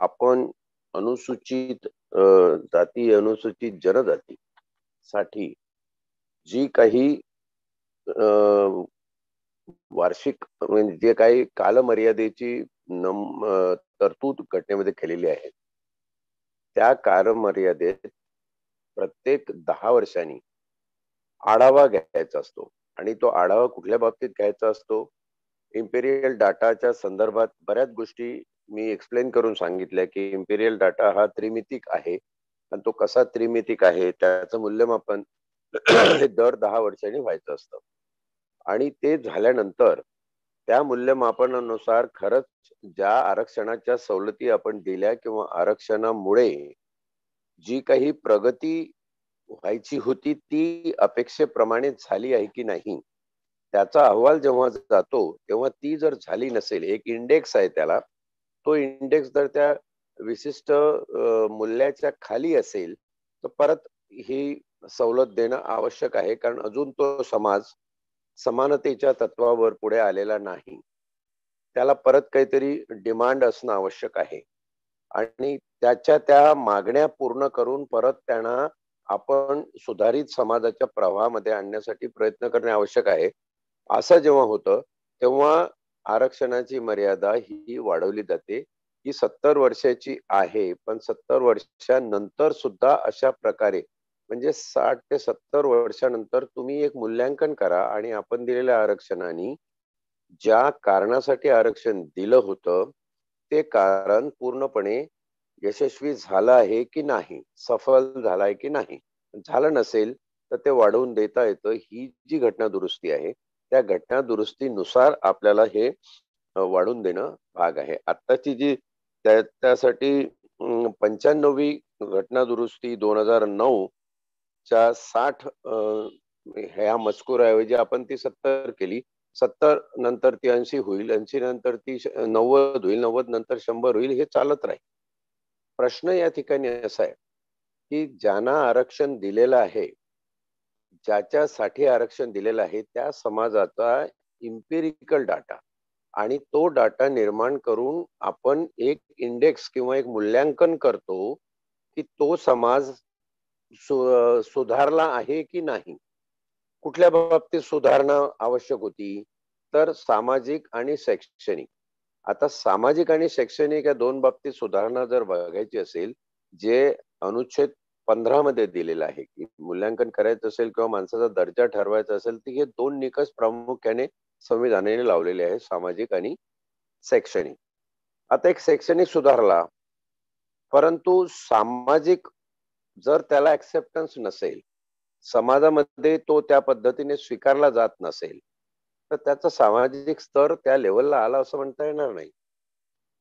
आपण अनुसूचित जाती, अनुसूचित जनजाती साठी जी काही वार्षिक म्हणजे जे काही कालमर्यादेची तरतूद घटनेमध्ये केलेली आहे, त्या कालमर्यादेत प्रत्येक 10 वर्षांनी आढावा घ्यायचा असतो. आणि तो आढावा कुठल्या बाबतीत घ्यायचा असतो? इम्पेरियल डाटाच्या संदर्भात बऱ्याच गोष्टी मी एक्सप्लेन करून सांगितल्या की इम्पेरियल डाटा हा त्रिमितिक आहे आणि तो कसा त्रिमितिक आहे त्याचं मूल्यमापन हे दर 10 वर्षांनी व्हायचं असतं. आणि ते झाल्यानंतर त्या मूल्यमापनानुसार खरंच ज्या आरक्षणाच्या सवलती आपण दिल्या किंवा आरक्षणामुळे जी काही प्रगती व्हायची होती ती अपेक्षेप्रमाणे झाली आहे की नाही, त्याचा अहवाल जेव्हा जातो तेव्हा ती जर झाली नसेल, एक इंडेक्स आहे त्याला, तो इंडेक्स जर त्या विशिष्ट मूल्याच्या खाली असेल तर परत ही सवलत देणं आवश्यक आहे, कारण अजून तो समाज समानतेच्या तत्वावर पुढे आलेला नाही. त्याला परत काहीतरी डिमांड असणं आवश्यक आहे आणि त्याच्या त्या मागण्या पूर्ण करून परत त्यांना आपण सुधारित समाजाच्या प्रवाहामध्ये आणण्यासाठी प्रयत्न करणे आवश्यक आहे. असं जेव्हा होतं तेव्हा आरक्षणाची मर्यादा ही वाढवली जाते. ही 70 वर्षाची आहे, पण 70 वर्षानंतर सुद्धा अशा प्रकारे म्हणजे 60 ते 70 वर्षानंतर तुम्ही एक मूल्यांकन करा आणि आपण दिलेल्या आरक्षणाने ज्या कारणासाठी आरक्षण दिलं होतं ते कारण पूर्णपणे यशस्वी झालं आहे की नाही, सफल झालं आहे की नाही. झालं नसेल तर ते वाढवून देता येतं. ही जी घटना दुरुस्ती आहे त्या घटना दुरुस्तीनुसार आपल्याला हे वाढवून देणं भाग आहे. आत्ताची जी त्यासाठी 95वी घटना दुरुस्ती 2009 च्या 60 ह्या मजकुराऐवजी आपण ती 70 केली. 70 नंतर ती 80 होईल, 80 नंतर ती 90 होईल, 90 नंतर 100 होईल, हे चालत राहील. प्रश्न या ठिकाणी असा आहे की ज्यांना आरक्षण दिलेलं आहे, ज्याच्यासाठी आरक्षण दिलेलं आहे त्या समाजाचा इम्पेरिकल डाटा आणि तो डाटा निर्माण करून आपण एक इंडेक्स किंवा एक मूल्यांकन करतो की तो समाज सुधारला आहे की नाही. कुठल्या बाबतीत सुधारणा आवश्यक होती? तर सामाजिक आणि शैक्षणिक. आता सामाजिक आणि शैक्षणिक या दोन बाबतीत सुधारणा जर बघायची असेल, जे अनुच्छेद 15 मध्ये दिलेलं आहे की मूल्यांकन करायचं असेल किंवा माणसाचा दर्जा ठरवायचा असेल तर हे दोन निकष प्रामुख्याने संविधानाने लावलेले आहे, सामाजिक आणि शैक्षणिक. आता एक शैक्षणिक सुधारला, परंतु सामाजिक जर त्याला ऍक्सेप्टन्स नसेल, समाजामध्ये तो त्या पद्धतीने स्वीकारला जात नसेल, तर त्याचा सामाजिक स्तर त्या लेवलला आला असं म्हणता येणार नाही.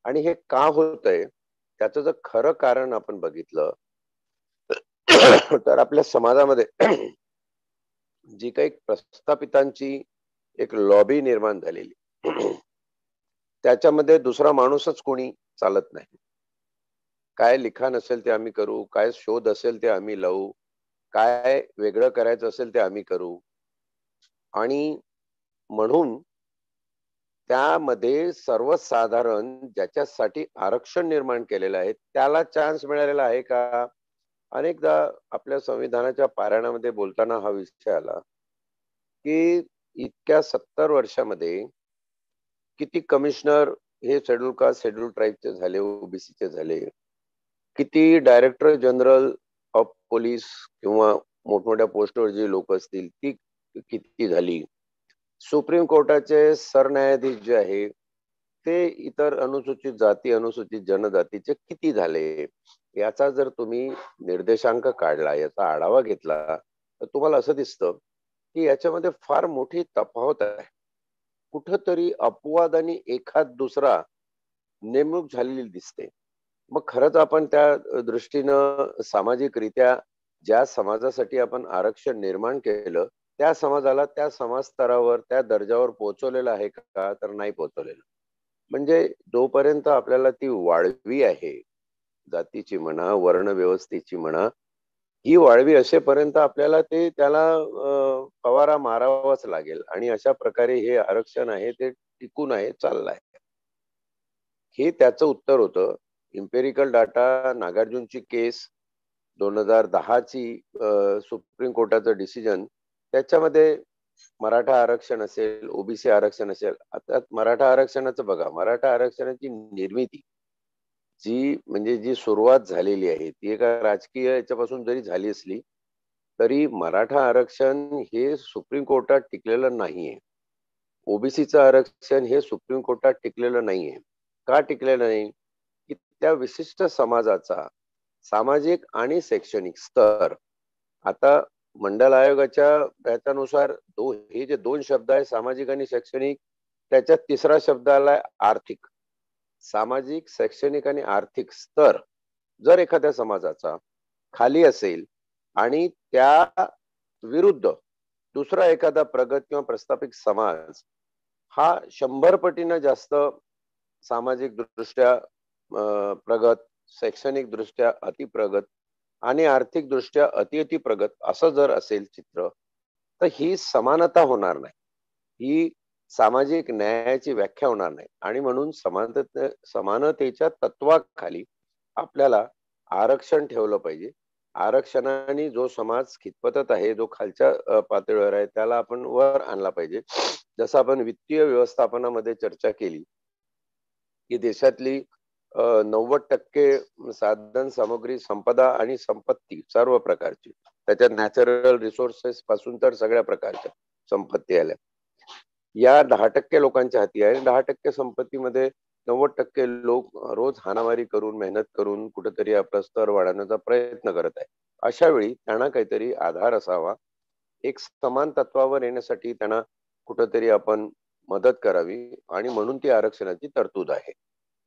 आणि हे का होतंय त्याचं जर खरं कारण आपण बघितलं तर आपल्या समाजामध्ये जी काही प्रस्थापितांची एक लॉबी निर्माण झालेली त्याच्यामध्ये दुसरा माणूसच कोणी चालत नाही. काय लिखाण असेल ते आम्ही करू, काय शोध असेल ते आम्ही लावू, काय वेगळं करायचं असेल ते आम्ही करू. आणि म्हणून त्यामध्ये सर्वसाधारण ज्याच्यासाठी आरक्षण निर्माण केलेलं आहे त्याला चान्स मिळालेला आहे का? अनेकदा आपल्या संविधानाच्या पारायणामध्ये बोलताना हा विषय आला की इतक्या 70 वर्षामध्ये किती कमिशनर हे शेड्यूल कास्ट शेड्यूल ट्राईबचे झाले, ओबीसीचे झाले, किती डायरेक्टर जनरल ऑफ पोलीस किंवा मोठमोठ्या पोस्टवर जे लोक असतील ती किती झाली, सुप्रीम कोर्टाचे सरन्यायाधीश जे आहे ते इतर अनुसूचित जाती अनुसूचित जनजातीचे किती झाले, याचा जर तुम्ही निर्देशांक काढला, याचा आढावा घेतला तर तुम्हाला असं दिसतं की याच्यामध्ये फार मोठी तफावत आहे. कुठंतरी अपवाद आणि एखाद दुसरा नेमणूक झालेली दिसते. मग खरंच आपण त्या दृष्टीनं सामाजिकरित्या ज्या समाजासाठी आपण आरक्षण निर्माण केलं त्या समाजाला त्या समाज स्तरावर त्या दर्जावर पोहोचवलेलं आहे का? तर नाही पोहोचवलेलं. म्हणजे जोपर्यंत आपल्याला ती वाढवी आहे, जातीची म्हणा, वर्ण व्यवस्थेची म्हणा, ही वाढवी असेपर्यंत आपल्याला ते त्याला फवारा मारावाच लागेल आणि अशा प्रकारे हे आरक्षण आहे ते टिकून आहे, चाललंय. हे त्याचं उत्तर होतं. इम्पेरिकल डाटा, नागार्जुनची केस, 2010ची सुप्रीम कोर्टाचं डिसिजन, त्याच्यामध्ये मराठा आरक्षण असेल, ओबीसी आरक्षण असेल. आता मराठा आरक्षणाचं बघा, मराठा आरक्षणाची निर्मिती जी सुरुवात झालेली आहे ती एका राजकीय याच्यापासून जरी झाली असली तरी मराठा आरक्षण हे सुप्रीम कोर्टात टिकलेलं नाहीये. ओबीसीचं आरक्षण हे सुप्रीम कोर्टात टिकलेलं नाहीये. का टिकलेलं नाही? की त्या विशिष्ट समाजाचा सामाजिक आणि शैक्षणिक स्तर, आता मंडल आयोगाच्या याच्यानुसार हे जे दोन शब्द आहे, सामाजिक आणि शैक्षणिक, त्याच्यात तिसरा शब्द आलाय आर्थिक. सामाजिक, शैक्षणिक आणि आर्थिक स्तर जर एखाद्या समाजाचा खाली असेल आणि त्या विरुद्ध दुसरा एखादा प्रगत किंवा प्रस्थापित समाज हा 100 पटीनं जास्त सामाजिक दृष्ट्या प्रगत, शैक्षणिक दृष्ट्या अतिप्रगत आणि आर्थिक दृष्ट्या अति प्रगत असं जर असेल चित्र, तर ही समानता होणार नाही, ही सामाजिक न्यायाची व्याख्या होणार नाही. आणि म्हणून समानतेच्या तत्वाखाली आपल्याला आरक्षण ठेवलं पाहिजे. आरक्षणाने जो समाज खितपतत आहे, जो खालच्या पातळीवर आहे, त्याला आपण वर आणला पाहिजे. जसं आपण वित्तीय व्यवस्थापनामध्ये चर्चा केली की देशातली 90% साधन सामग्री, संपदा आणि संपत्ती सर्व प्रकारची, त्याच्यात नॅचरल रिसोर्सेस पासून तर सगळ्या प्रकारच्या संपत्ती आल्या, या 10% लोकांच्या हाती आहे. 10% संपत्तीमध्ये 90% लोक रोज हाणामारी करून, मेहनत करून कुठेतरी आपला स्तर वाढवण्याचा प्रयत्न करत आहे. अशा वेळी त्यांना काहीतरी आधार असावा. एक समान तत्वावर येण्यासाठी त्यांना कुठेतरी आपण मदत करावी आणि म्हणून ती आरक्षणाची तरतूद आहे.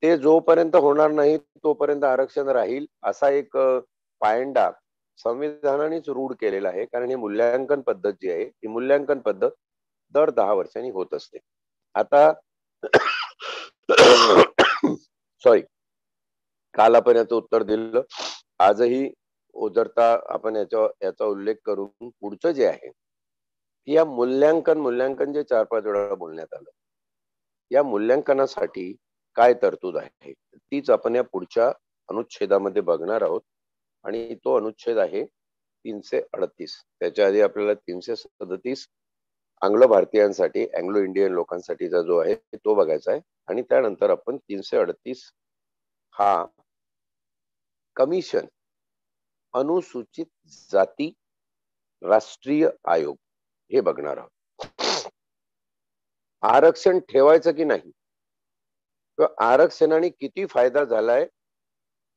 ते जोपर्यंत होणार नाही तोपर्यंत आरक्षण राहील असा एक पायंडा संविधानानेच रूढ केलेला आहे. कारण ही मूल्यांकन पद्धत जी आहे, ही मूल्यांकन पद्धत दर 10 वर्षांनी होत असते. आता सॉरी, काल आपण याचं उत्तर दिलं, आजही ओझरता आपण याचा उल्लेख करून पुढचं जे आहे, या मूल्यांकन जे 4-5 वेळा बोलण्यात आलं, या मूल्यांकनासाठी काय तरतूद आहे तीच आपण या पुढच्या अनुच्छेदामध्ये बघणार आहोत. आणि तो अनुच्छेद आहे 338. त्याच्या आधी आपल्याला 337 आंग्लो भारतीयांसाठी, अँग्लो इंडियन लोकांसाठीचा जो आहे तो बघायचा आहे. आणि त्यानंतर आपण 338 हा कमिशन अनुसूचित जाती राष्ट्रीय आयोग हे बघणार आहोत. आरक्षण ठेवायचं की नाही, किंवा आरक्षणाने किती फायदा झालाय,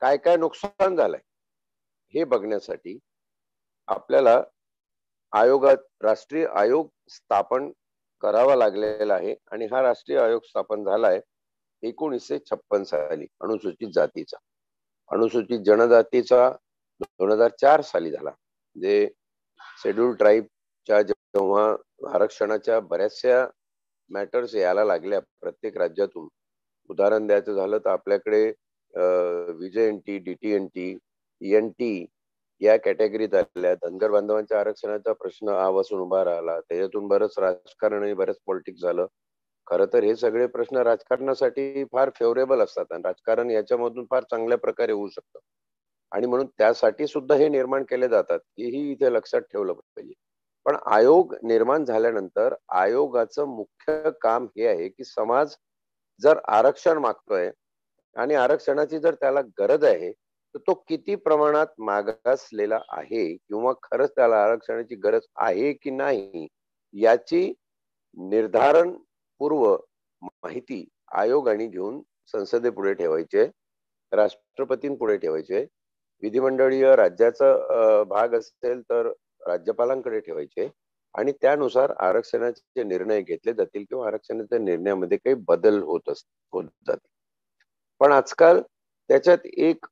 काय काय नुकसान झालंय, हे बघण्यासाठी आपल्याला राष्ट्रीय आयोग स्थापन करावा लागलेला आहे. आणि हा राष्ट्रीय आयोग स्थापन झालाय 1956 साली अनुसूचित जातीचा. अनुसूचित जनजातीचा 2004 साली झाला. जे शेड्यूल ट्राईबच्या जेव्हा आरक्षणाच्या बऱ्याचशा मॅटर्स यायला लागल्या प्रत्येक राज्यातून, उदाहरण द्यायचं झालं तर आपल्याकडे व्हीजेएनटी, डीटीएनटी, ईएनटी या कॅटेगरीत आल्या. धनगर बांधवांच्या आरक्षणाचा प्रश्न आवासून उभा राहिला, त्याच्यातून बरंच राजकारण आणि बरंच पॉलिटिक्स झालं. खरं तर हे सगळे प्रश्न राजकारणासाठी फार फेवरेबल असतात आणि राजकारण याच्यामधून फार चांगल्या प्रकारे होऊ शकतं. आणि म्हणून त्यासाठी सुद्धा हे निर्माण केले जातात, हेही इथे लक्षात ठेवलं पाहिजे. पण आयोग निर्माण झाल्यानंतर आयोगाचं मुख्य काम हे आहे की समाज जर आरक्षण मागतोय आणि आरक्षणाची जर त्याला गरज आहे, तर तो किती प्रमाणात मागासलेला आहे किंवा खरंच त्याला आरक्षणाची गरज आहे की नाही याची निर्धारण पूर्व माहिती आयोगाने घेऊन संसदेपुढे ठेवायचे, राष्ट्रपतींपुढे ठेवायचे, विधिमंडळीय राज्याचा भाग असेल तर राज्यपालांकडे ठेवायचे आणि त्यानुसार आरक्षणाचे निर्णय घेतले जातील किंवा आरक्षणाच्या निर्णयामध्ये काही बदल होत जातील. पण आजकाल त्याच्यात एक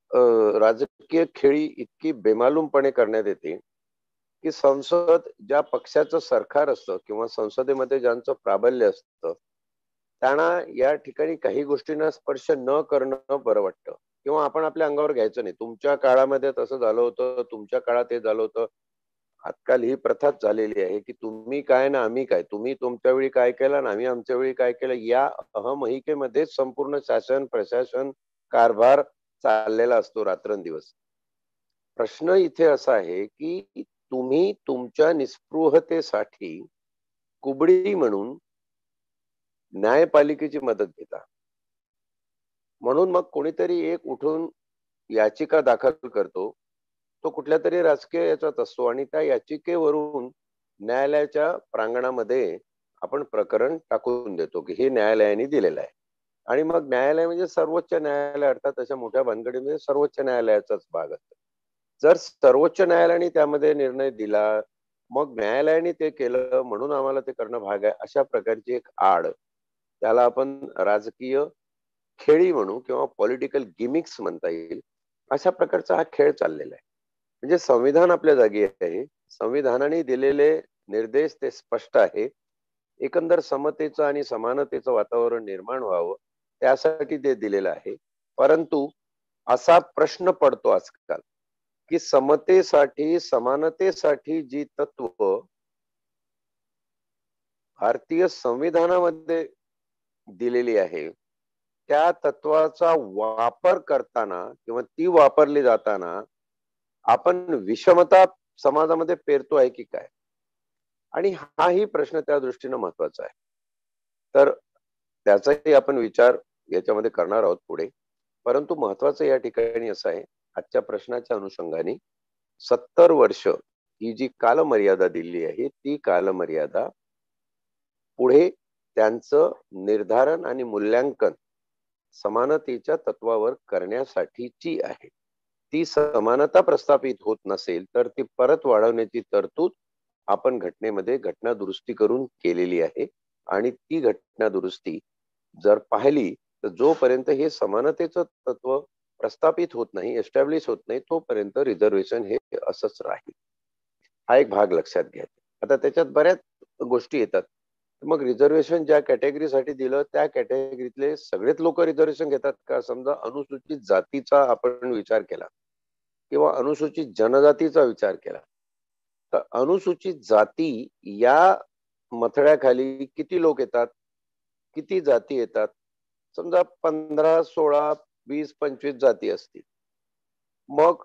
राजकीय खेळी इतकी बेमालूमपणे करण्यात येते की संसद ज्या पक्षाचं सरकार असतं किंवा संसदेमध्ये ज्यांचं प्राबल्य असतं त्यांना या ठिकाणी काही गोष्टींना स्पर्श न करणं बरं वाटतं किंवा आपण आपल्या अंगावर घ्यायचं नाही. तुमच्या काळामध्ये तसं झालं होतं, तुमच्या काळात हे झालं होतं. आजकाल ही प्रथाच झालेली आहे की तुम्ही काय ना आम्ही काय, तुम्ही तुमच्या वेळी काय केलं ना आम्ही आमच्या वेळी काय केलं, या अहमहिकेमध्येच संपूर्ण शासन प्रशासन कारभार चाललेला असतो रात्रंदिवस. प्रश्न इथे असा आहे की तुम्ही तुमच्या निस्पृहतेसाठी कुबडी म्हणून न्यायपालिकेची मदत घेता. म्हणून मग कोणीतरी एक उठून याचिका दाखल करतो. तो कुठल्या तरी राजकीय याच्यात असतो आणि त्या याचिकेवरून न्यायालयाच्या प्रांगणामध्ये आपण प्रकरण टाकून देतो की हे न्यायालयाने दिलेलं आहे. आणि मग न्यायालय म्हणजे सर्वोच्च न्यायालय, अर्थात अशा मोठ्या भानगडीमध्ये सर्वोच्च न्यायालयाचाच भाग असतो. जर सर्वोच्च न्यायालयाने त्यामध्ये निर्णय दिला, मग न्यायालयाने ते केलं म्हणून आम्हाला ते करणं भाग आहे, अशा प्रकारची एक आड, त्याला आपण राजकीय खेळी म्हणू किंवा पॉलिटिकल गिमिक्स म्हणता येईल, अशा प्रकारचा हा खेळ चाललेला आहे. म्हणजे संविधान आपल्या जागी आहे, संविधानाने दिलेले निर्देश ते स्पष्ट आहे. एकंदर समतेचं आणि समानतेचं वातावरण निर्माण व्हावं त्यासाठी ते दिलेलं आहे. परंतु असा प्रश्न पडतो आजकाल की समतेसाठी समानतेसाठी जी तत्व भारतीय संविधानामध्ये दिलेली आहे, त्या तत्वाचा वापर करताना किंवा ती वापरली जाताना आपण विषमता समाजामध्ये पेरतो आहे की काय, आणि हाही प्रश्न त्या दृष्टीने महत्वाचा आहे. तर त्याचाही आपण विचार याच्यामध्ये करणार आहोत पुढे. परंतु महत्वाचं या ठिकाणी असं आहे, आजच्या प्रश्नाच्या अनुषंगाने 70 वर्ष ही जी कालमर्यादा दिली आहे, ती कालमर्यादा पुढे त्यांचं निर्धारण आणि मूल्यांकन समानतेच्या तत्वावर करण्यासाठीची आहे. ती समानता प्रस्थापित होत नसेल तर ती परत वाढवण्याची तरतूद आपण घटनेमध्ये घटना दुरुस्ती करून केलेली आहे. आणि ती घटना दुरुस्ती जर पाहिली तर जोपर्यंत हे समानतेचं तत्व प्रस्थापित होत नाही, एस्टॅब्लिश होत नाही, तोपर्यंत रिझर्वेशन हे असंच राहील. हा एक भाग लक्षात घ्या. आता त्याच्यात बऱ्याच गोष्टी येतात. मग रिझर्वेशन ज्या कॅटेगरीसाठी दिलं त्या कॅटेगरीतले सगळेच लोक रिझर्वेशन घेतात का? समजा अनुसूचित जातीचा आपण विचार केला किंवा अनुसूचित जनजातीचा विचार केला, तर अनुसूचित जाती या मथळ्याखाली किती लोक येतात, किती जाती येतात? समजा 15, 16, 20, 25 जाती असतील. मग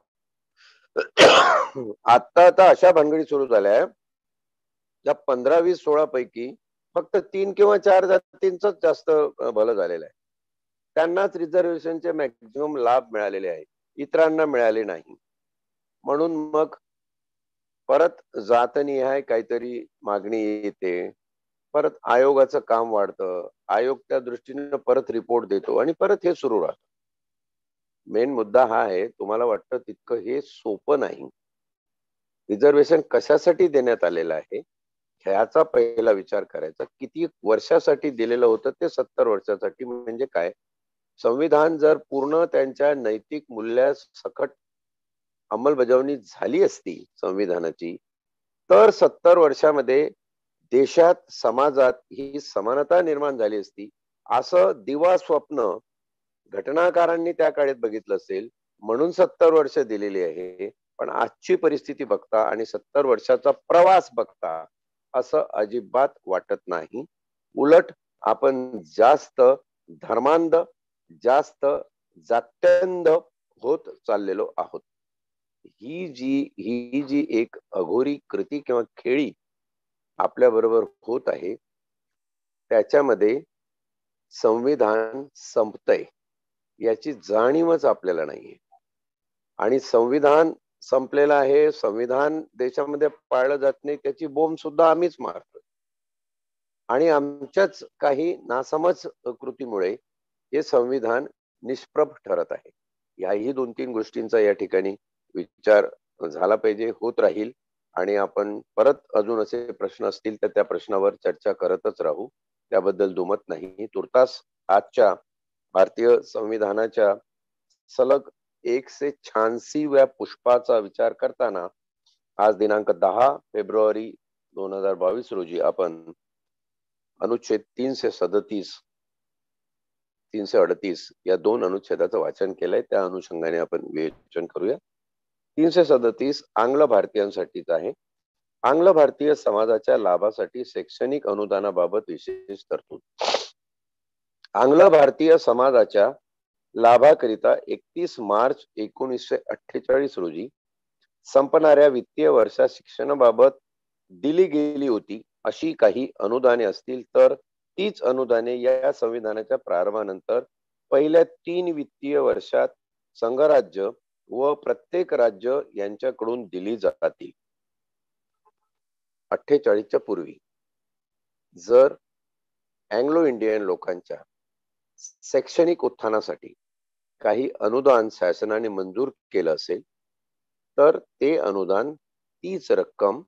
आता अशा भानगडी सुरू झाल्या, या 15, 20, 16 पैकी फक्त 3 किंवा 4 जातींचंच जास्त भलं झालेलं आहे. त्यांनाच रिझर्वेशनचे मॅक्झिमम लाभ मिळालेले आहेत, इतरांना मिळाले नाही. म्हणून मग परत जातनिहाय काहीतरी मागणी येते, परत आयोगाचं काम वाढतं, आयोग त्या दृष्टीने परत रिपोर्ट देतो आणि परत हे सुरू राहतं. मेन मुद्दा हा आहे, तुम्हाला वाटतं तितकं हे सोपं नाही. रिझर्वेशन कशासाठी देण्यात आलेलं आहे ह्याचा पहिला विचार करायचा. किती वर्षासाठी दिलेलं होतं ते 70 वर्षासाठी. म्हणजे काय, संविधान जर पूर्ण त्यांच्या नैतिक मूल्यासकट अंमलबजावणी झाली असती संविधानाची, तर 70 वर्षामध्ये देशात समाजात ही समानता निर्माण झाली असती, असं दिवा स्वप्न घटनाकारांनी त्या काळात बघितलं असेल. म्हणून 70 वर्ष दिलेली आहे. पण आजची परिस्थिती बघता आणि 70 वर्षाचा प्रवास बघता असं अजिबात वाटत नाही. उलट आपण जास्त धर्मांध, जास्त जात्यंध होत चाललेलो आहोत. ही जी एक अघोरी कृती किंवा खेळी आपल्या बरोबर होत आहे, त्याच्यामध्ये संविधान संपतंय याची जाणीवच आपल्याला नाहीये. आणि संविधान संपलेलं आहे, संविधान देशामध्ये पाळलं जात नाही, त्याची बोंब सुद्धा आम्हीच मारतोय. आणि आमच्याच काही नासमज कृतीमुळे हे संविधान निष्प्रभ ठरत आहे. याही 2-3 गोष्टींचा या ठिकाणी विचार झाला पाहिजे, होत राहील. आणि आपण परत अजून असे प्रश्न असतील तर त्या प्रश्नावर चर्चा करतच राहू, त्याबद्दल दुमत नाही. तुर्तास आजच्या भारतीय संविधानाच्या सलग 186व्या पुष्पाचा विचार करताना आज दिनांक 10 फेब्रुवारी 2022 रोजी आपण अनुच्छेद 337, 338 या 2 अनुच्छेदाचं वाचन केलंय. त्या अनुषंगाने आपण विवेचन करूया. 337 आंग्ल भारतीयांसाठीच आहे. आंग्ल भारतीय समाजाच्या लाभासाठी शैक्षणिक अनुदानाबाबत विशेष तरतूद. आंग्ल भारतीय समाजाच्या लाभाकरिता 31 मार्च 1948 रोजी संपणाऱ्या वित्तीय वर्षात शिक्षणाबाबत दिली गेली होती अशी काही अनुदाने असतील तर तीच अनुदाने या संविधानाच्या प्रारंभानंतर पहिल्या 3 वित्तीय वर्षात संघराज्य व प्रत्येक राज्य यांच्याकडून दिली जातील. 48च्या पूर्वी जर अँग्लो इंडियन लोकांच्या शैक्षणिक उत्थानासाठी काही अनुदान शासनाने मंजूर केलं असेल तर ते अनुदान तीच रक्कम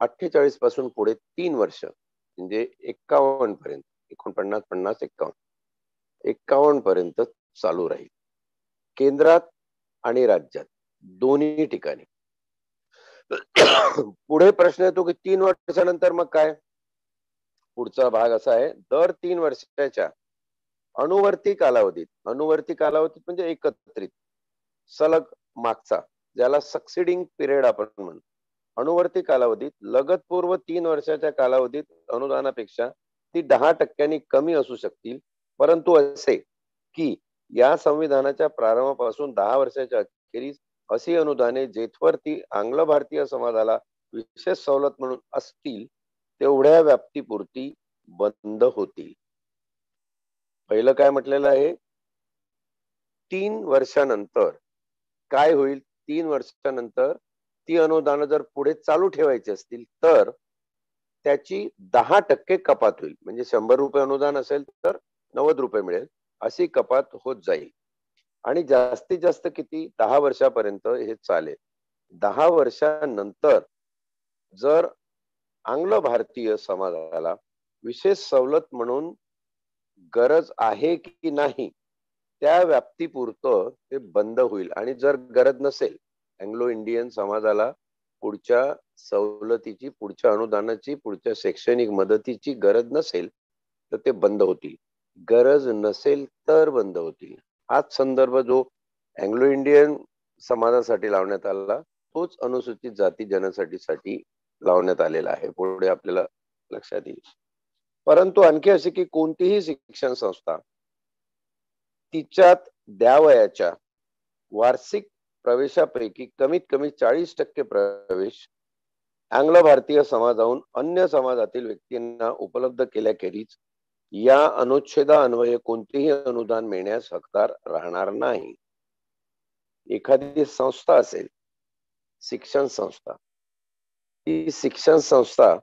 48 पासून पुढे 3 वर्ष म्हणजे 51 पर्यंत 49, 50, 51 पर्यंत चालू राहील. केंद्रात आणि राज्यात दोन्ही ठिकाणी. पुढे प्रश्न येतो की 3 वर्षानंतर मग काय? पुढचा भाग असा आहे, दर 3 वर्षाच्या अनुवर्ती कालावधीत म्हणजे एकत्रित सलग मागचा, ज्याला सक्सिडिंग पिरियड आपण म्हणतो, अनुवर्ती कालावधीत लगतपूर्व 3 वर्षाच्या कालावधीत अनुदानापेक्षा ती 10% कमी असू शकतील, परंतु असे की या संविधानाच्या प्रारंभापासून 10 वर्षाच्या अखेरीस अशी अनुदाने जेथवर ती आंग्ल भारतीय समाजाला विशेष सवलत म्हणून असतील तेवढ्या व्याप्तीपुरती बंद होतील. पहिलं काय म्हटलेलं आहे? 3 वर्षानंतर काय होईल? 3 वर्षानंतर ती अनुदान जर पुढे चालू ठेवायची असतील तर त्याची 10% कपात होईल. म्हणजे 100 रुपये अनुदान असेल तर 90 रुपये मिळेल, अशी कपात होत जाईल. आणि जास्तीत जास्त किती? 10 वर्षापर्यंत हे चालेल. 10 वर्षानंतर जर आंग्ल भारतीय समाजाला विशेष सवलत म्हणून गरज आहे की नाही त्या व्याप्तीपुरतं ते बंद होईल. आणि जर गरज नसेल, अँग्लो इंडियन समाजाला पुढच्या सवलतीची, पुढच्या अनुदानाची, पुढच्या शैक्षणिक मदतीची गरज नसेल तर ते बंद होतील. गरज नसेल तर बंद होतील. हाच संदर्भ जो अँग्लो इंडियन समाजासाठी लावण्यात आला तोच अनुसूचित जाती जनजातीसाठी लावण्यात आलेला आहे. पुढे आपल्याला लक्षात येईल. परंतु आणखी असे की कोणतीही शिक्षण संस्था तिच्यात द्यावयाच्या वार्षिक प्रवेशापैकी कमीत कमी 40% प्रवेश आंग्ल भारतीय समाजाहून अन्य समाजातील व्यक्तींना उपलब्ध केल्याखेरीज या अनुच्छेदान्वये कोणतेही अनुदान मिळण्यास हकदार राहणार नाही. एखादी संस्था असेल, शिक्षण संस्था, ती शिक्षण संस्था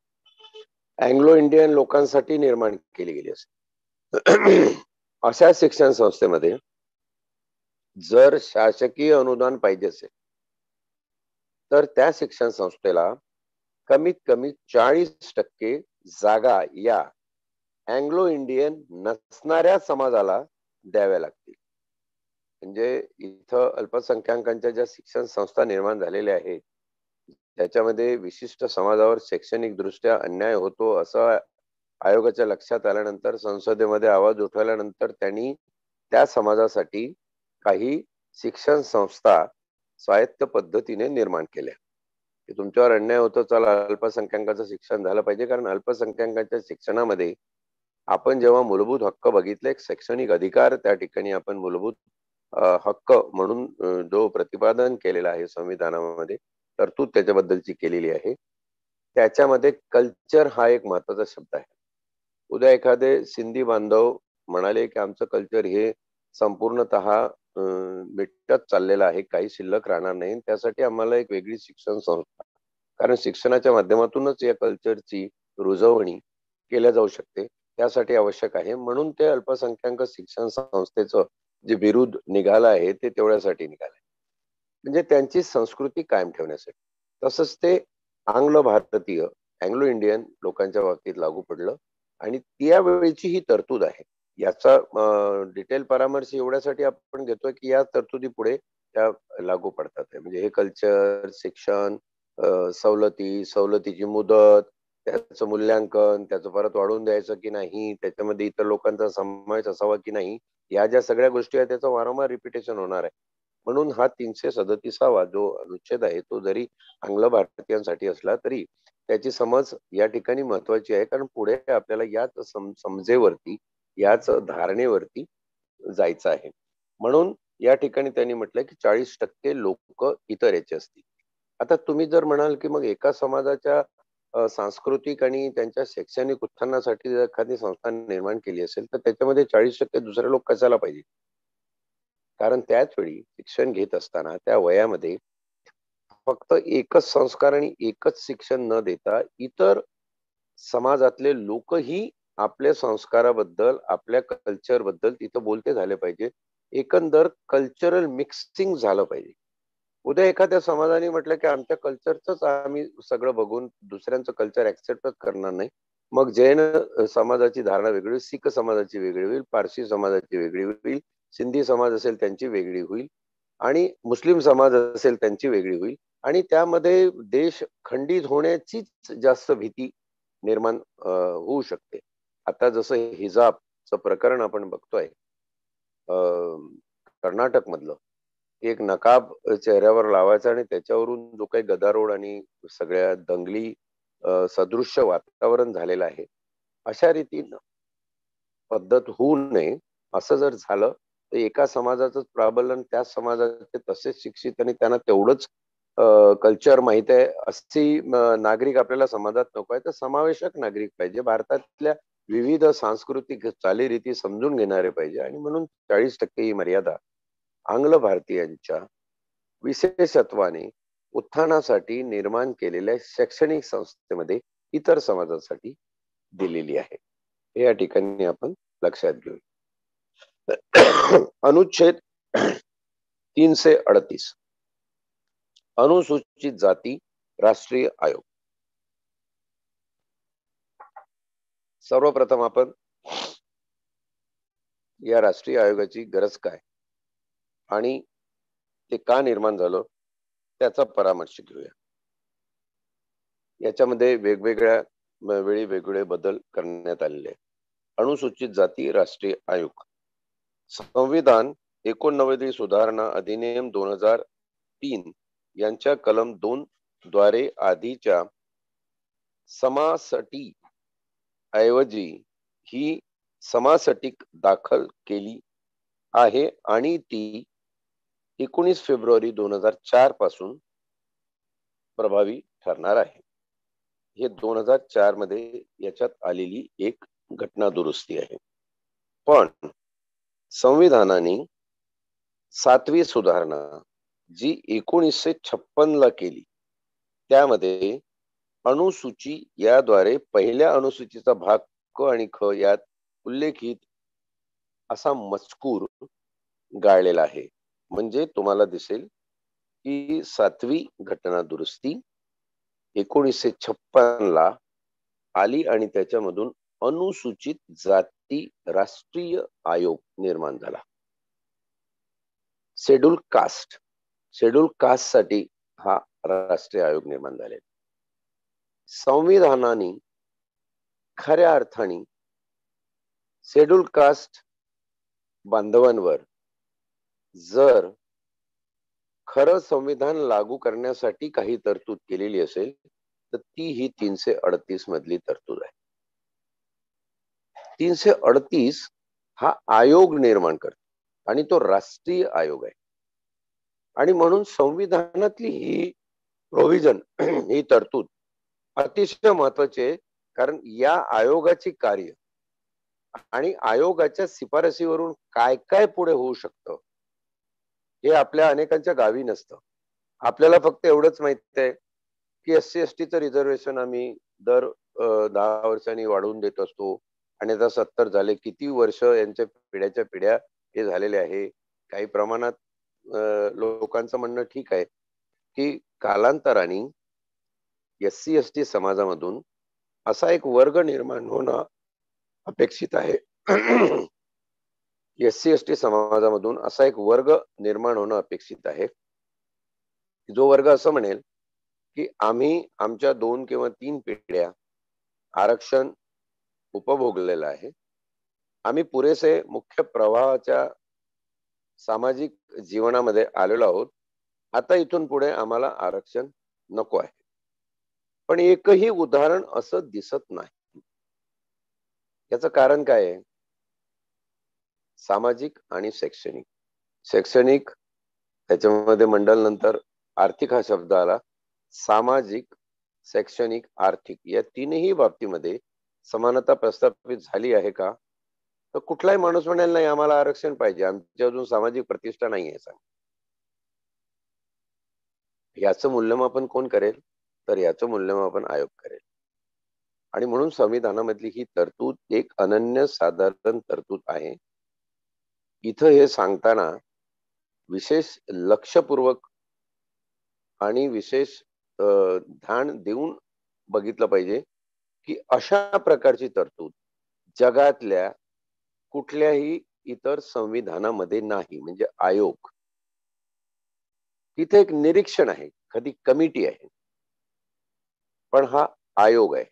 अँग्लो इंडियन लोकांसाठी निर्माण केली गेली असेल, अशा शिक्षण संस्थेमध्ये जर शासकीय अनुदान पाहिजे असेल तर त्या शिक्षण संस्थेला कमीत कमी 40% जागा या अँग्लो इंडियन नसणाऱ्या समाजाला द्याव्या लागतील. म्हणजे इथं अल्पसंख्याकांच्या ज्या शिक्षण संस्था निर्माण झालेल्या आहेत त्याच्यामध्ये विशिष्ट समाजावर शैक्षणिक दृष्ट्या अन्याय होतो असं आयोगाच्या लक्षात आल्यानंतर, संसदेमध्ये आवाज उठवल्यानंतर त्यांनी त्या समाजासाठी काही शिक्षण संस्था स्वायत्त पद्धतीने निर्माण केल्या. की तुमच्यावर अन्याय होतो, चला अल्पसंख्याकांचं शिक्षण झालं पाहिजे. कारण अल्पसंख्याकांच्या शिक्षणामध्ये आपण जेव्हा मूलभूत हक्क बघितले, शैक्षणिक अधिकार त्या ठिकाणी आपण मूलभूत हक्क म्हणून जो प्रतिपादन केलेला आहे संविधानामध्ये, तरतूद त्याच्याबद्दलची केलेली आहे, त्याच्यामध्ये कल्चर हा एक महत्वाचा शब्द आहे. उद्या एखादे सिंधी बांधव म्हणाले की आमचं कल्चर हे संपूर्णतः मिटत चाललेलं आहे, काही शिल्लक राहणार नाही, त्यासाठी आम्हाला एक वेगळी शिक्षण संस्था, कारण शिक्षणाच्या माध्यमातूनच या कल्चरची रुजवणी केल्या जाऊ शकते, त्यासाठी आवश्यक आहे. म्हणून ते अल्पसंख्याक शिक्षण संस्थेचं जे विरोध निघाला आहे ते तेवढ्यासाठी निघालंय, म्हणजे त्यांची संस्कृती कायम ठेवण्यासाठी. तसंच ते आंग्ल भारतीय, अँग्लो इंडियन लोकांच्या बाबतीत लागू पडलं आणि त्यावेळीची ही तरतूद आहे. याचा डिटेल परामर्श एवढ्यासाठी आपण घेतोय की या तरतुदी पुढे त्या लागू पडतात. म्हणजे हे कल्चर, शिक्षण, सवलतीची मुदत, त्याचं मूल्यांकन, त्याचं परत वाढवून द्यायचं की नाही, त्याच्यामध्ये इतर लोकांचा समावेश असावा की नाही, या ज्या सगळ्या गोष्टी आहेत त्याचं वारंवार रिपिटेशन होणार आहे. म्हणून हा 337वा जो अनुच्छेद आहे तो जरी आंग्ल भारतीयांसाठी असला तरी त्याची समज या ठिकाणी महत्वाची आहे. कारण पुढे आपल्याला याच समजेवरती, याच धारणेवरती जायचं आहे. म्हणून या ठिकाणी त्यांनी म्हटलंय की 40% लोक इतर याचे असतील. आता तुम्ही जर म्हणाल की मग एका समाजाच्या सांस्कृतिक आणि त्यांच्या शैक्षणिक उत्थानासाठी जर एखादी संस्था निर्माण केली असेल तर त्याच्यामध्ये 40% दुसरे लोक कशाला पाहिजे? कारण त्याच वेळी शिक्षण घेत असताना त्या वयामध्ये फक्त एकच संस्कार आणि एकच शिक्षण न देता इतर समाजातले लोकही आपल्या संस्काराबद्दल, आपल्या कल्चर बद्दल तिथं बोलते झाले पाहिजे. एकंदर कल्चरल मिक्सिंग झालं पाहिजे. उद्या एखाद्या समाजाने म्हटलं की आमच्या कल्चरचंच आम्ही सगळं बघून दुसऱ्यांचं कल्चर ऍक्सेप्टच करणार नाही. मग जैन समाजाची धारणा वेगळी होईल, शीख समाजाची वेगळी होईल, पारसी समाजाची वेगळी होईल, सिंधी समाज असेल त्यांची वेगळी होईल आणि मुस्लिम समाज असेल त्यांची वेगळी होईल आणि त्यामध्ये देश खंडित होण्याचीच जास्त भीती निर्माण होऊ शकते. आता जसं हिजाबचं प्रकरण आपण बघतोय कर्नाटक मधलं, एक नकाब चेहऱ्यावर लावायचा आणि त्याच्यावरून जो काही गदारोळ आणि सगळ्या दंगली सदृश्य वातावरण झालेलं आहे, अशा रीतीनं पद्धत होऊ नये. असं जर झालं तर एका समाजाचं प्राबल्य त्याच समाजाचे तसेच शिक्षित आणि त्यांना तेवढंच कल्चर माहित आहे अशी नागरिक आपल्याला समाजात नको आहे. तर समावेशक नागरिक पाहिजे, भारतातल्या विविध सांस्कृतिक चालीरीती समजून घेणारे पाहिजे आणि म्हणून 40% ही मर्यादा आंग्ल भारतीयांच्या विशेषत्वाने उत्थानासाठी निर्माण केलेल्या शैक्षणिक संस्थेमध्ये इतर समाजासाठी दिलेली आहे. हे या ठिकाणी आपण लक्षात घेऊ. अनुच्छेद 338 अनुसूचित जाती राष्ट्रीय आयोग. सर्वप्रथम आपण या राष्ट्रीय आयोगाची गरज काय आणि ते का निर्माण झालं त्याचा परामर्श घेऊया. याच्यामध्ये वेगवेगळ्या वेळी वेगवेगळे बदल करण्यात आलेले. अनुसूचित जाती राष्ट्रीय आयोग, संविधान 89 सुधारणा अधिनियम 2003 यांच्या कलम 2 द्वारे आधीच्या समासटी ऐवजी ही समासटीक दाखल केली आहे आणि ती 19 फेब्रुवारी 2004 पासून प्रभावी ठरणार आहे. हे 2004 मध्ये याच्यात आलेली एक घटना दुरुस्ती आहे. पण संविधानाने 7वी सुधारणा जी 1956 ला केली त्यामध्ये अनुसूची याद्वारे पहिल्या अनुसूचीचा भाग क आणि ख यात उल्लेखित असा मजकूर गाळलेला आहे. म्हणजे तुम्हाला दिसेल की 7वी घटना दुरुस्ती 1956 ला आली आणि त्याच्यामधून अनुसूचित जाती राष्ट्रीय आयोग निर्माण झाला. शेड्यूल कास्ट साठी हा राष्ट्रीय आयोग निर्माण झाले. संविधानाने खऱ्या अर्थाने शेड्यूल कास्ट बांधवांवर जर खरं संविधान लागू करण्यासाठी काही तरतूद केलेली असेल तर ती ही 338 मधली तरतूद आहे. 338 हा आयोग निर्माण करतो आणि तो राष्ट्रीय आयोग आहे आणि म्हणून संविधानातली ही प्रोव्हिजन ही तरतूद अतिशय महत्वाची आहे. कारण या आयोगाची कार्य आणि आयोगाच्या शिफारसीवरून काय काय पुढे होऊ शकतं हे आपल्या अनेकांच्या गावी नसतं. आपल्याला फक्त एवढंच माहित आहे की SC ST रिझर्वेशन आम्ही दर 10 वर्षांनी वाढवून देत असतो आणि आता 70 झाले. किती वर्ष यांच्या पिढ्याच्या पिढ्या हे झालेले आहे. काही प्रमाणात लोकांचं म्हणणं ठीक आहे की कालांतराने SC ST समाजामधून असा एक वर्ग निर्माण होणं अपेक्षित आहे. SC ST समाजामधून असा एक वर्ग निर्माण होणं अपेक्षित आहे जो वर्ग असं म्हणेल की आम्ही आमच्या 2 किंवा 3 पिढ्या आरक्षण उपभोगलेलं आहे. आम्ही पुरेसे मुख्य प्रवाहाच्या सामाजिक जीवनामध्ये आलेलो आहोत. आता इथून पुढे आम्हाला आरक्षण नको आहे. पण एकही उदाहरण असं दिसत नाही. याचं कारण काय आहे? सामाजिक आणि शैक्षणिक शैक्षणिक, त्याच्यामध्ये मंडल नंतर आर्थिक हा शब्द आला, सामाजिक, शैक्षणिक, आर्थिक या तीनही बाबतीमध्ये समानता प्रस्थापित झाली आहे का? तर कुठलाही माणूस म्हणेल नाही आम्हाला आरक्षण पाहिजे, आमची अजून सामाजिक प्रतिष्ठा नाही आहे. सांग, याचं मूल्यमापन कोण करेल? तर याचं मूल्यमापन आयोग करेल. आणि म्हणून संविधानामधली ही तरतूद एक अनन्य साधारण तरतूद आहे. इथं हे सांगताना विशेष लक्षपूर्वक आणि विशेष ध्यान देऊन बघितलं पाहिजे की अशा प्रकारची तरतूद जगातल्या कुठल्याही इतर संविधानामध्ये नाही. म्हणजे आयोग, तिथे एक निरीक्षण आहे, कधी कमिटी आहे, पण हा आयोग आहे.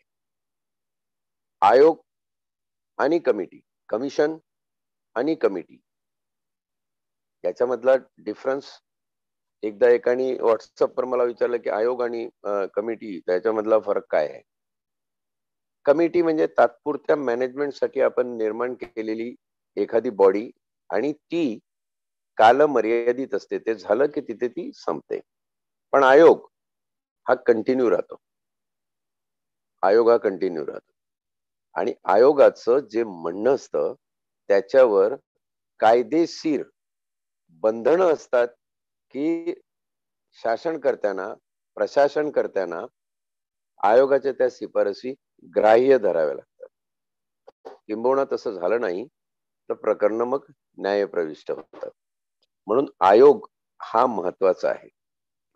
आयोग आणि कमिटी, कमिशन आणि कमिटी याच्यामधला डिफरन्स, एकदा एकाने व्हॉट्सअपवर मला विचारलं की आयोग आणि कमिटी त्याच्यामधला फरक काय आहे. कमिटी म्हणजे तात्पुरत्या मॅनेजमेंटसाठी आपण निर्माण केलेली एखादी बॉडी आणि ती कालमर्यादित असते. ते झालं की तिथे ती संपते. पण आयोग हा कंटिन्यू राहतो. आयोग हा कंटिन्यू राहतो आणि आयोगाचं जे म्हणणं असतं त्याच्यावर कायदेशीर बंधनं असतात की शासनकर्त्यांना, प्रशासनकर्त्यांना आयोगाच्या त्या शिफारसी ग्राह्य धराव्या लागतात. किंबहुना तसं झालं नाही तर प्रकरणं मग न्यायप्रविष्ट होतात. म्हणून आयोग हा महत्वाचा आहे.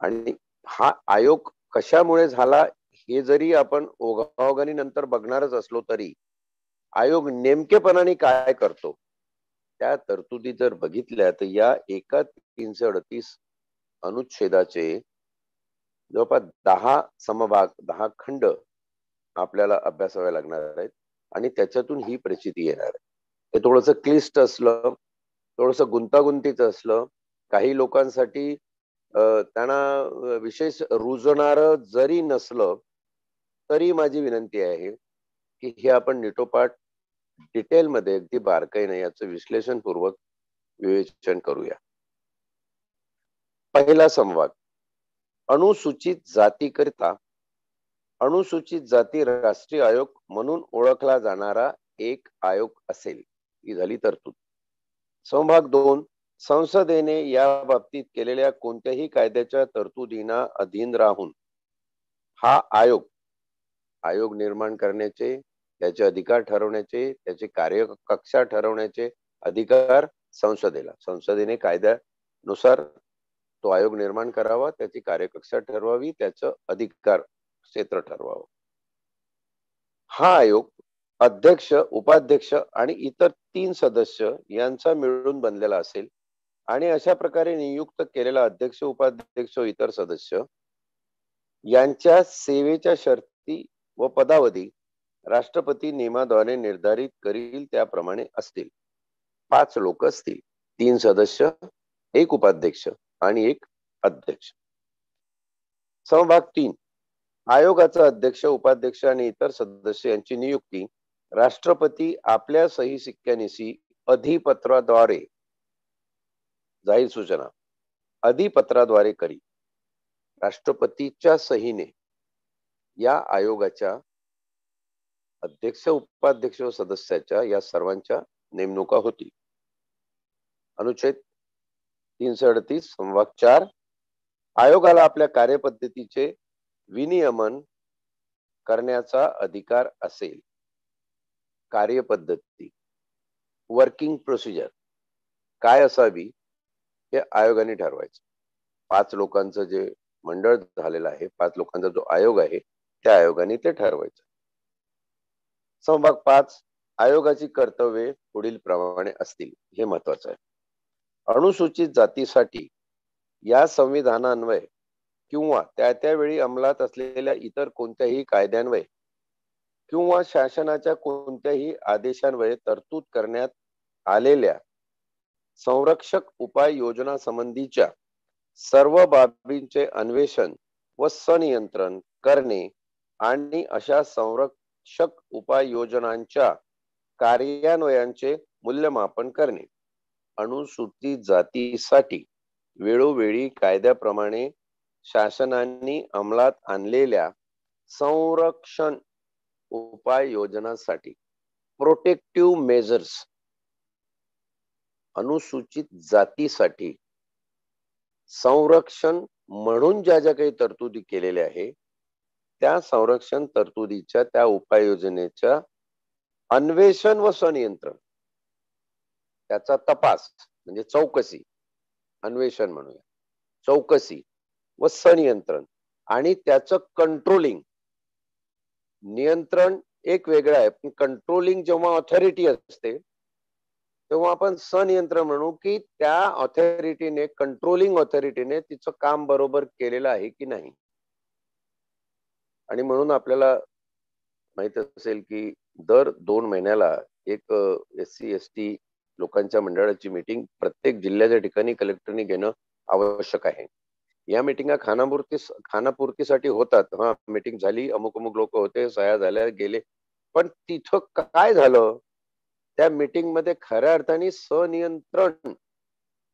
आणि हा आयोग कशामुळे झाला हे जरी आपण ओघाओघाने नंतर बघणारच असलो तरी आयोग नेमकेपणाने काय करतो त्या तरतुदी जर बघितल्या तर या एका 338 अनुच्छेदाचे जवळपास 10 समभाग, 10 खंड आपल्याला अभ्यासावे लागणार आहेत आणि त्याच्यातून ही प्रचिती येणार आहे. हे थोडंसं क्लिष्ट असलं, थोडंसं गुंतागुंतीचं असलं, काही लोकांसाठी त्यांना विशेष रुजणार जरी नसलं तरी माझी विनंती आहे की हे आपण नीटोपाठ डिटेलमध्ये अगदी बारकाईने याचं विश्लेषणपूर्वक विवेचन करूया. पहिला संवाद, अनुसूचित जातीकरिता अनुसूचित जाती राष्ट्रीय आयोग म्हणून ओळखला जाणारा एक आयोग असेल. ही झाली तरतूद. संभाग 2, संसदेने या बाबतीत केलेल्या कोणत्याही कायद्याच्या तरतुदींना अधीन राहून हा आयोग निर्माण करण्याचे, त्याचे अधिकार ठरवण्याचे, त्याचे कार्यकक्षा ठरवण्याचे अधिकार संसदेने कायद्यानुसार तो आयोग निर्माण करावा, त्याची कार्यकक्षा ठरवावी, त्याचं अधिकार क्षेत्र ठरवावं. हा आयोग अध्यक्ष, उपाध्यक्ष आणि इतर 3 सदस्य यांचा मिळून बनलेला असेल आणि अशा प्रकारे नियुक्त केलेला अध्यक्ष, उपाध्यक्ष व इतर सदस्य यांच्या सेवेच्या शर्ती व पदावधी राष्ट्रपती नियमाद्वारे निर्धारित करील त्याप्रमाणे असतील. 5 लोक असतील, 3 सदस्य, 1 उपाध्यक्ष आणि 1 अध्यक्ष. समभाग 3, आयोगाचा अध्यक्ष, उपाध्यक्ष आणि इतर सदस्य यांची नियुक्ती राष्ट्रपती आपल्या सही शिक्क्यानिशी अधिपत्राद्वारे, जाहीर सूचना, अधिपत्राद्वारे करी. राष्ट्रपतीच्या सहीने या आयोगाच्या अध्यक्ष, उपाध्यक्ष व सदस्याच्या या सर्वांच्या नेमणुका होतील. अनुच्छेद 338 संभाग 4, आयोगाला आपल्या कार्यपद्धतीचे विनियमन करण्याचा अधिकार असेल. कार्यपद्धती, वर्किंग प्रोसिजर काय असावी हे आयोगाने ठरवायचं. 5 लोकांचं जे मंडळ झालेलं आहे, 5 लोकांचा जो आयोग आहे, त्या आयोगाने ते ठरवायचं. संभाग 5, आयोगाची कर्तव्ये पुढील प्रमाणे असतील. हे महत्वाचं आहे. अनुसूचित जातीसाठी या संविधानान्वये किंवा त्यावेळी अंमलात असलेल्या इतर कोणत्याही कायद्यान्वये किंवा शासनाच्या कोणत्याही आदेशान्वये तरतूद करण्यात आलेल्या संरक्षक उपाययोजना संबंधीच्या सर्व बाबींचे अन्वेषण व संनियंत्रण करणे आणि अशा संरक्षक उपाययोजनांच्या कार्यान्वयांचे मूल्यमापन करणे. अनुसूचित जातीसाठी वेळोवेळी कायद्याप्रमाणे शासनाने अंमलात आणलेल्या संरक्षण उपाययोजनांसाठी प्रोटेक्टिव्ह मेजर्स, अनुसूचित जातीसाठी संरक्षण म्हणून ज्या ज्या काही तरतुदी केलेल्या आहे त्या संरक्षण तरतुदीच्या त्या उपाययोजनेच्या अन्वेषण व संनियंत्रण, त्याचा तपास म्हणजे चौकशी, अन्वेषण म्हणूया, चौकशी व संनियंत्रण आणि त्याचं कंट्रोलिंग. नियंत्रण एक वेगळं आहे, पण कंट्रोलिंग जेव्हा ऑथॉरिटी असते तेव्हा आपण संनियंत्रण म्हणू की त्या ऑथॉरिटीने, कंट्रोलिंग ऑथॉरिटीने तिचं काम बरोबर केलेलं आहे की नाही. आणि म्हणून आपल्याला माहित असेल की दर 2 महिन्याला एक SC ST लोकांच्या मंडळाची मीटिंग प्रत्येक जिल्ह्याच्या ठिकाणी कलेक्टरने घेणं आवश्यक आहे. या मीटिंगा खानापुरतीसाठी होतात. हा, मीटिंग झाली, अमुक लोक होते, सह्या झाल्या, गेले, पण तिथं काय झालं? त्या मीटिंग मध्ये खऱ्या अर्थाने संनियंत्रण,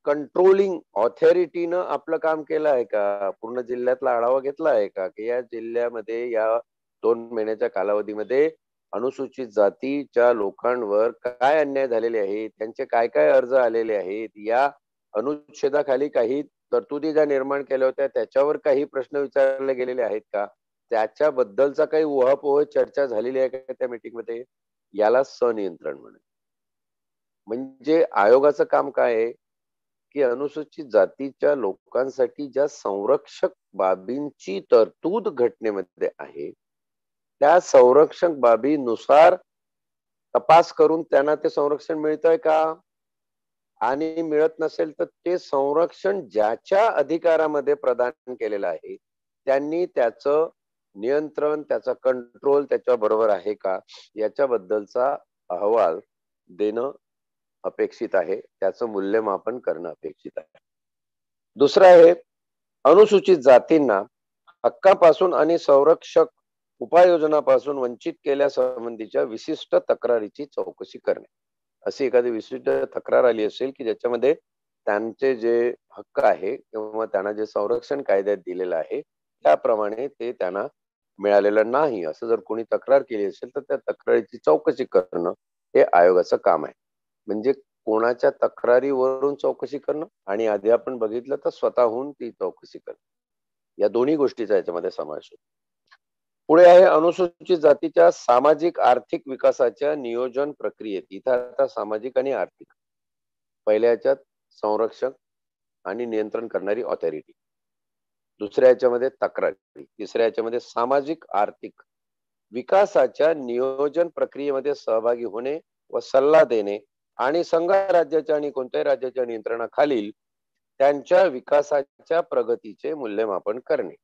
कंट्रोलिंग ऑथॉरिटीनं आपलं काम केलं आहे का? पूर्ण जिल्ह्यातला आढावा घेतला आहे का की या जिल्ह्यामध्ये या 2 महिन्याच्या कालावधीमध्ये अनुसूचित जातीच्या लोकांवर काय अन्याय झालेले आहेत, त्यांचे काय काय अर्ज आलेले आहेत, या अनुच्छेदाखाली काही तरतुदी ज्या निर्माण केल्या होत्या त्याच्यावर काही प्रश्न विचारले गेलेले आहेत का, त्याच्याबद्दलचा काही उहापोह चर्चा झालेली आहे का त्या मीटिंग मध्ये? याला संनियंत्रण म्हणे. म्हणजे आयोगाचं काम काय आहे की अनुसूचित जातीच्या लोकांसाठी ज्या संरक्षक बाबींची तरतूद घटनेमध्ये आहे त्या संरक्षक बाबीनुसार तपास करून त्यांना ते संरक्षण मिळतंय का, आणि मिळत नसेल तर ते संरक्षण ज्याच्या अधिकारामध्ये प्रदान केलेलं आहे त्यांनी त्याचं नियंत्रण, त्याचा कंट्रोल त्याच्या बरोबर आहे का, याच्याबद्दलचा अहवाल देणं अपेक्षित आहे, त्याचं मूल्यमापन करणं अपेक्षित आहे. दुसरं आहे अनुसूचित जातींना हक्कापासून आणि संरक्षक उपाययोजनापासून वंचित केल्यासंबंधीच्या विशिष्ट तक्रारीची चौकशी करणे. अशी एखादी विशिष्ट तक्रार आली असेल की ज्याच्यामध्ये त्यांचे जे हक्क आहे किंवा त्यांना जे संरक्षण कायद्यात दिलेलं आहे त्याप्रमाणे ते त्यांना मिळालेलं नाही, असं जर कोणी तक्रार केली असेल तर त्या तक्रारीची चौकशी करणं हे आयोगाचं काम आहे. म्हणजे कोणाच्या तक्रारीवरून चौकशी करणं आणि आधी आपण बघितलं तर स्वतःहून ती चौकशी करणं, या दोन्ही गोष्टीचा याच्यामध्ये समावेश होतो. पुढे आहे अनुसूचित जातीच्या सामाजिक आर्थिक विकासाच्या नियोजन प्रक्रियेत. इथं आता सामाजिक आणि आर्थिक, पहिल्या याच्यात संरक्षक आणि नियंत्रण करणारी ऑथॉरिटी, दुसऱ्या याच्यामध्ये तक्रारी, तिसऱ्या याच्यामध्ये सामाजिक आर्थिक विकासाच्या नियोजन प्रक्रियेमध्ये सहभागी होणे व सल्ला देणे आणि संघ राज्याच्या आणि कोणत्याही राज्याच्या नियंत्रणाखालील त्यांच्या विकासाच्या प्रगतीचे मूल्यमापन करणे.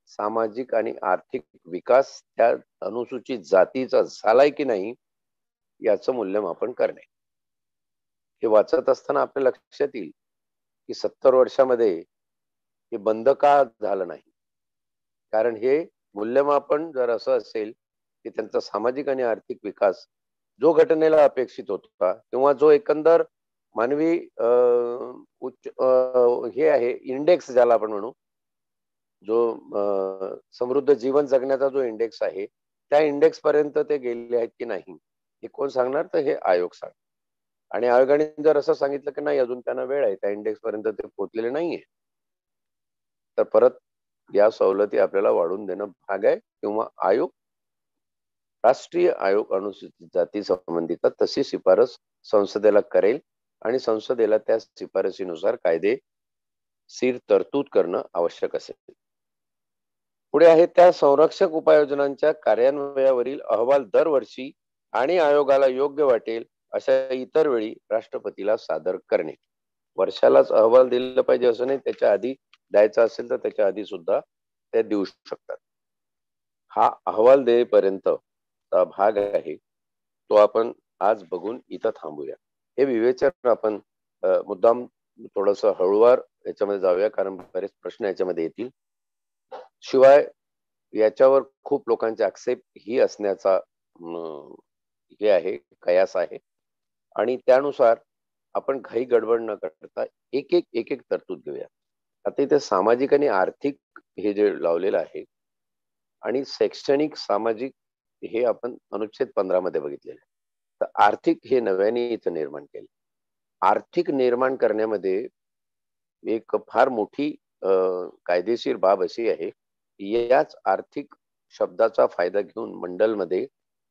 सामाजिक आणि आर्थिक विकास त्या अनुसूचित जातीचा झालाय की नाही याचं मूल्यमापन करणे. हे वाचत असताना आपल्या लक्षात येईल की 70 वर्षामध्ये हे बंद का झालं नाही. कारण हे मूल्यमापन जर असं असेल की त्यांचा सामाजिक आणि आर्थिक विकास जो घटनेला अपेक्षित होता किंवा जो एकंदर मानवी हे आहे इंडेक्स ज्याला आपण म्हणू, जो समृद्ध जीवन जगण्याचा जो इंडेक्स आहे त्या इंडेक्स पर्यंत ते गेले आहेत की नाही हे कोण सांगणार? तर हे आयोग सांग. आणि आयोगाने जर असं सांगितलं की नाही अजून त्यांना वेळ आहे, त्या इंडेक्स पर्यंत ते पोहोचलेले नाहीये, तर परत या सवलती आपल्याला वाढवून देणं भाग आहे किंवा आयोग, राष्ट्रीय आयोग अनुसूचित जाती संबंधीचा तशी शिफारस संसदेला करेल आणि संसदेला त्या शिफारसीनुसार कायदेशीर तरतूद करणं आवश्यक असेल. पुढे आहे त्या संरक्षक उपाययोजनांच्या कार्यान्वयावरील अहवाल दरवर्षी आणि आयोगाला योग्य वाटेल अशा इतर वेळी राष्ट्रपतीला सादर करणे. वर्षालाच अहवाल दिला पाहिजे असं नाही, त्याच्या आधी द्यायचा असेल तर त्याच्या आधी सुद्धा ते देऊ शकतात. हा अहवाल देईपर्यंत भाग आहे तो आपण आज बघून इथं थांबूया. हे विवेचन आपण मुद्दाम थोडस हळूवार याच्यामध्ये जाऊया कारण बरेच प्रश्न याच्यामध्ये येतील. शिवाय याच्यावर खूप लोकांचे आक्षेप ही असण्याचा हे आहे, कयास आहे आणि त्यानुसार आपण घाई गडबड न करता एक एक तरतूद घेऊया. आता इथे सामाजिक आणि आर्थिक हे जे लावलेलं आहे आणि शैक्षणिक सामाजिक हे आपण अनुच्छेद 15 मध्ये बघितलेलं आहे. तर आर्थिक हे नव्याने इथं निर्माण केले. आर्थिक निर्माण करण्यामध्ये एक फार मोठी कायदेशीर बाब अशी आहे, याच आर्थिक शब्दाचा फायदा घेऊन मंडलमध्ये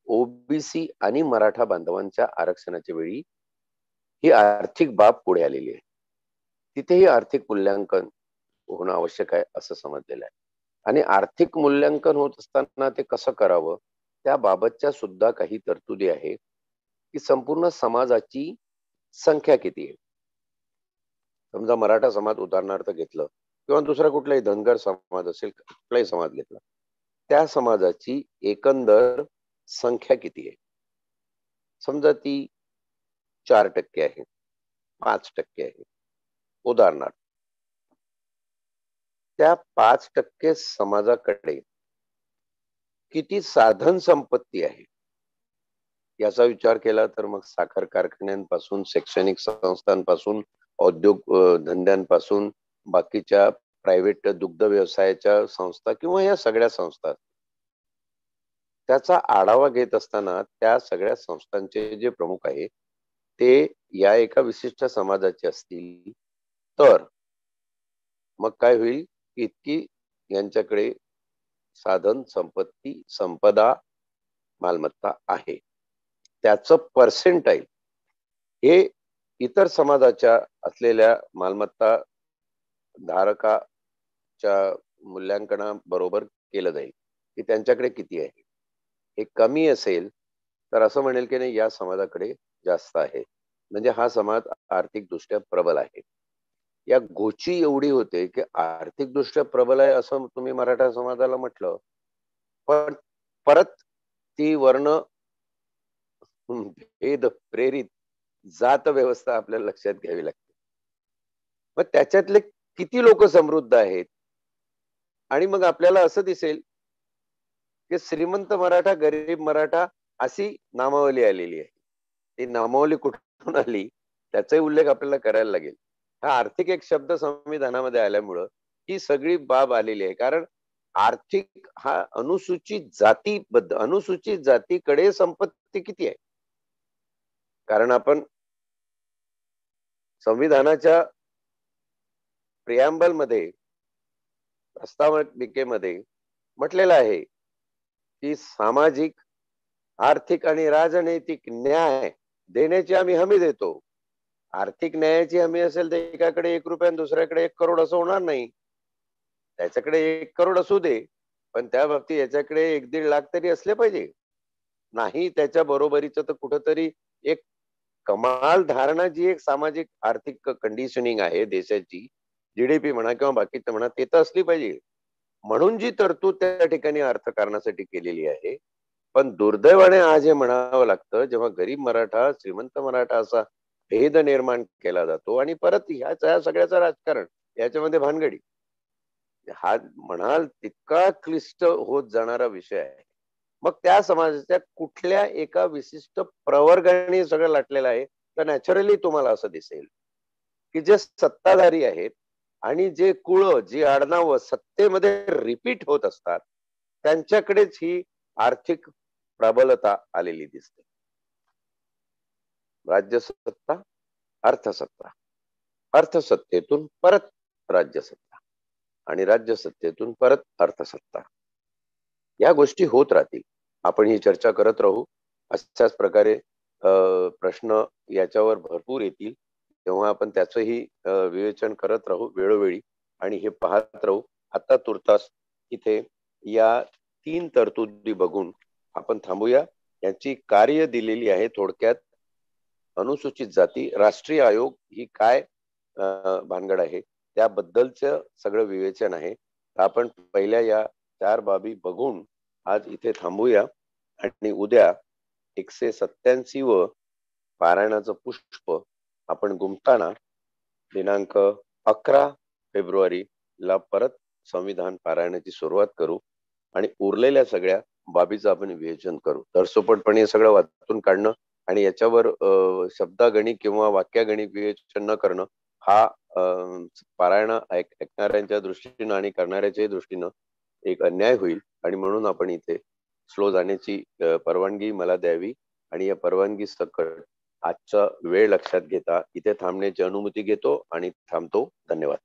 ओबीसी आणि मराठा बांधवांच्या आरक्षणाच्या वेळी ही आर्थिक बाब पुढे आलेली आहे. तिथेही आर्थिक मूल्यांकन होणं आवश्यक आहे असं समजलेलं आहे. आणि आर्थिक मूल्यांकन होत असताना ते कसं करावं त्याबाबतच्या सुद्धा काही तरतुदी आहे की संपूर्ण समाजाची संख्या किती आहे. समजा मराठा समाज उदाहरणार्थ घेतलं किंवा दुसरा कुठलाही धनगर समाज असेल, कुठलाही समाज घेतला, त्या समाजाची एकंदर संख्या किती आहे. समजा ती 4% आहे, 5% आहे उदाहरणार्थ. त्या 5% समाजाकडे किती साधन संपत्ती आहे याचा विचार केला तर मग साखर कारखान्यांपासून, शैक्षणिक संस्थांपासून, औद्योग धंद्यांपासून, बाकीच्या प्रायव्हेट दुग्ध व्यवसायाच्या संस्था किंवा या सगळ्या संस्था, त्याचा आढावा घेत असताना त्या सगळ्या संस्थांचे जे प्रमुख आहे ते या एका विशिष्ट समाजाचे असतील तर मग काय होईल, इतकी यांच्याकडे साधन संपत्ती, संपदा, मालमत्ता आहे. त्याचं पर्सेंटाईल हे इतर समाजाच्या असलेल्या मालमत्ता धारकाच्या मूल्यांकनाबरोबर केलं जाईल की त्यांच्याकडे किती आहे. हे कमी असेल तर असं म्हणेल की नाही या समाजाकडे जास्त आहे, म्हणजे हा समाज आर्थिकदृष्ट्या प्रबल आहे. या गोची एवढी होते की आर्थिकदृष्ट्या प्रबल आहे असं तुम्ही मराठा समाजाला म्हटलं, पण परत ती वर्ण भेद प्रेरित जात व्यवस्था आपल्याला लक्षात घ्यावी लागते. मग त्याच्यातले किती लोक समृद्ध आहेत आणि मग आपल्याला असं दिसेल की श्रीमंत मराठा, गरीब मराठा अशी नामावली आलेली आहे. ती नामावली कुठून आली त्याचाही उल्लेख आपल्याला करायला लागेल. हा आर्थिक एक शब्द संविधानामध्ये आल्यामुळं ही सगळी बाब आलेली आहे. कारण आर्थिक हा अनुसूचित जातीकडे संपत्ती किती आहे. कारण आपण संविधानाच्या प्रियांबल मध्ये, प्रस्तावनिकेमध्ये म्हटलेलं आहे की सामाजिक, आर्थिक आणि राजनैतिक न्याय देण्याची आम्ही हमी देतो. आर्थिक न्यायाची हमी असेल तर एकाकडे 1 रुपया आणि दुसऱ्याकडे 1 करोड असं होणार नाही. त्याच्याकडे 1 करोड असू दे, पण त्या बाबतीत याच्याकडे 1-1.5 लाख तरी असले पाहिजे. नाही त्याच्या बरोबरीचं तर कुठंतरी एक कमाल धारणा जी एक सामाजिक आर्थिक कंडिशनिंग आहे देशाची, जीडीपी म्हणा किंवा बाकीचं म्हणा, ते तर असली पाहिजे. म्हणून जी तरतूद त्या ठिकाणी अर्थकारणासाठी केलेली आहे. पण दुर्दैवाने आज हे म्हणावं लागतं जेव्हा गरीब मराठा, श्रीमंत मराठा असा भेद निर्माण केला जातो आणि परत ह्या सगळ्याचं राजकारण याच्यामध्ये भानगडी, हा म्हणाल तितका क्लिष्ट होत जाणारा विषय आहे. मग त्या समाजाच्या कुठल्या एका विशिष्ट प्रवर्गाने सगळं लाटलेलं आहे तर नॅचरली तुम्हाला असं दिसेल की जे सत्ताधारी आहेत आणि जे कुळ, जी आडनावं सत्तेमध्ये रिपीट होत असतात त्यांच्याकडेच ही आर्थिक प्रबलता आलेली दिसते. राज्यसत्ता, अर्थसत्ता, अर्थसत्तेतून परत राज्यसत्ता आणि राज्यसत्तेतून परत अर्थसत्ता, या गोष्टी होत राहतील. आपण ही चर्चा करत राहू. अशाच प्रकारे प्रश्न याच्यावर भरपूर येतील, तेव्हा आपण त्याचंही विवेचन करत राहू वेळोवेळी आणि हे पाहत राहू. आता तुर्तास इथे या 3 तरतुदी बघून आपण थांबूया. याची कार्य दिलेली आहे थोडक्यात. अनुसूचित जाती राष्ट्रीय आयोग ही काय भानगड आहे त्याबद्दलचं सगळं विवेचन आहे. आपण पहिल्या या 4 बाबी बघून आज इथे थांबूया आणि उद्या 187 पारायणाचं पुष्प आपण गुंफताना दिनांक 11 फेब्रुवारीला परत संविधान पारायणाची सुरुवात करू आणि उरलेल्या सगळ्या बाबीचं आपण विवेचन करू. सरसोपटपणे सगळं वाचून काढणं आणि याच्यावर शब्दागणिक किंवा वाक्यागणिक विवेचन न करणं हा पारायण ऐकणाऱ्यांच्या दृष्टीनं आणि करणाऱ्याच्याही दृष्टीनं एक अन्याय होईल. आणि म्हणून आपण इथे स्लो जाण्याची परवानगी मला द्यावी आणि या परवानगी सकट आजचा वेळ लक्षात घेता इथे थांबण्याची अनुमती घेतो आणि थांबतो. धन्यवाद.